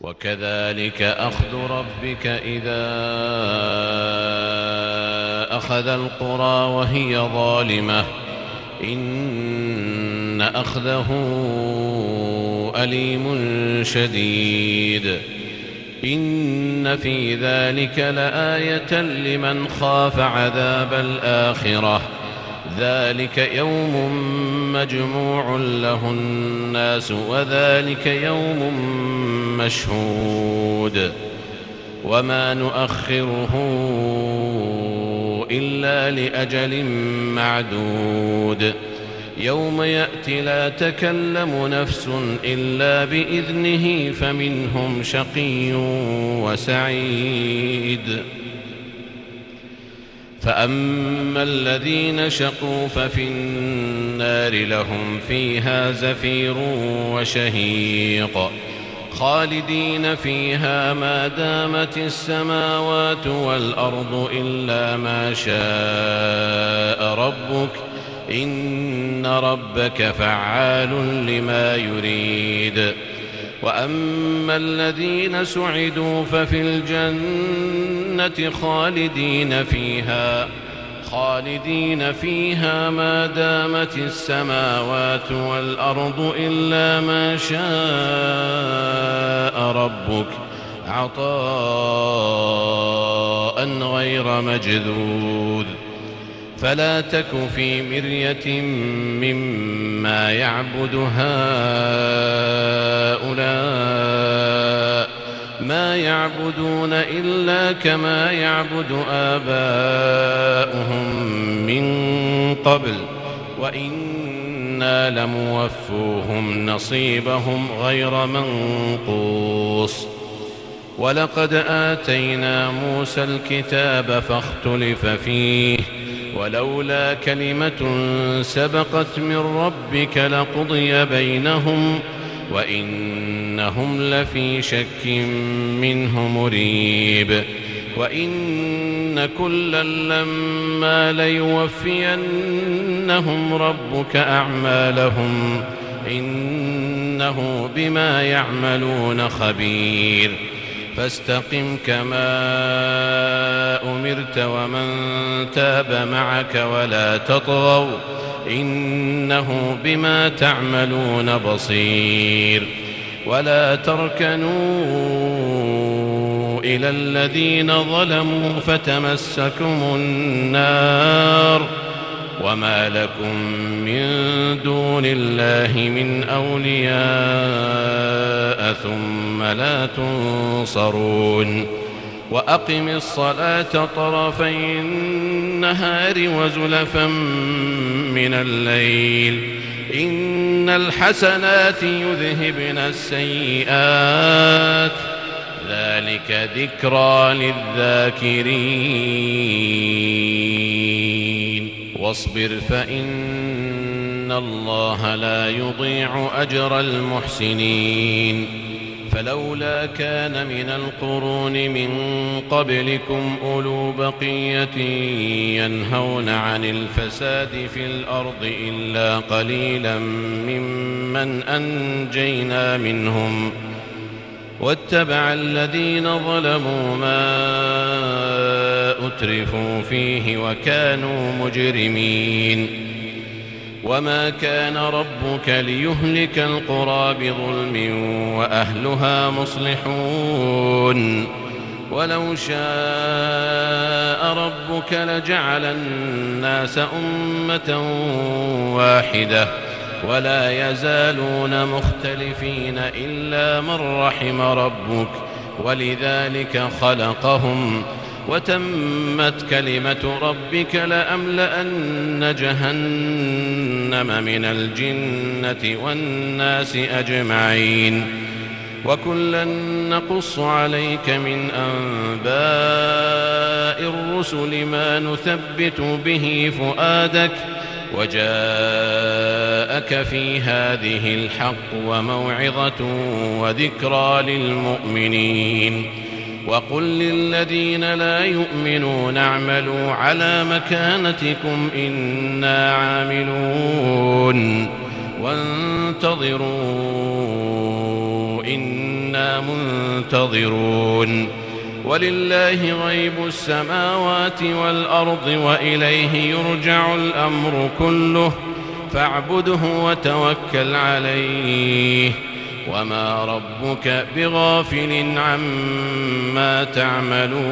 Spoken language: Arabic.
وكذلك أخذ ربك إذا أخذ القرى وهي ظالمة إن أخذه أليم شديد. إن في ذلك لآية لمن خاف عذاب الآخرة ذلك يوم مجموع له الناس وذلك يوم مشهود وما نؤخره إلا لأجل معدود يوم يأتي لا تكلم نفس إلا بإذنه فمنهم شقي وسعيد. فأما الذين شقوا ففي النار لهم فيها زفير وشهيق خالدين فيها ما دامت السماوات والأرض إلا ما شاء ربك إن ربك فعال لما يريد. وأما الذين سعدوا ففي الجنة خالدين فيها ما دامت السماوات والأرض إلا ما شاء ربك عطاء غير مجذوذ. فلا تك في مرية مما يعبد هؤلاء ما يعبدون إلا كما يعبد آباؤهم من قبل وإنا لموفوهم نصيبهم غير منقوص. ولقد آتينا موسى الكتاب فاختلف فيه ولولا كلمة سبقت من ربك لقضي بينهم وإنهم لفي شك منه مريب. وإن كلا لما ليوفينهم ربك أعمالهم إنه بما يعملون خبير. فاستقم كما أمرت ومن تاب معك ولا تطغوا إنه بما تعملون بصير. ولا تركنوا إلى الذين ظلموا فتمسكم النار وما لكم من دون الله من أولياء ثم لا تنصرون. وأقم الصلاة طرفي النهار وزلفا من الليل إن الحسنات يذهبن السيئات ذلك ذكرى للذاكرين. واصبر فإن الله لا يضيع أجر المحسنين. فلولا كان من القرون من قبلكم أولو بقية ينهون عن الفساد في الأرض إلا قليلا ممن أنجينا منهم واتبع الذين ظلموا ما أترفوا فيه وكانوا مجرمين. وما كان ربك ليهلك القرى بظلم وأهلها مصلحون. ولو شاء ربك لجعل الناس أمة واحدة ولا يزالون مختلفين إلا من رحم ربك ولذلك خلقهم وتمت كلمة ربك لأملأن جهنم من الجنة والناس أجمعين. وكلا نقص عليك من أنباء الرسل ما نثبت به فؤادك وجاءك في هذه الحق وموعظة وذكرى للمؤمنين. وقل للذين لا يؤمنون اعملوا على مكانتكم إنا عاملون وانتظروا إنا منتظرون منتظرون ولله غيب السماوات والأرض وإليه يرجع الأمر كله فاعبده وتوكل عليه وما ربك بغافل عما تعملون.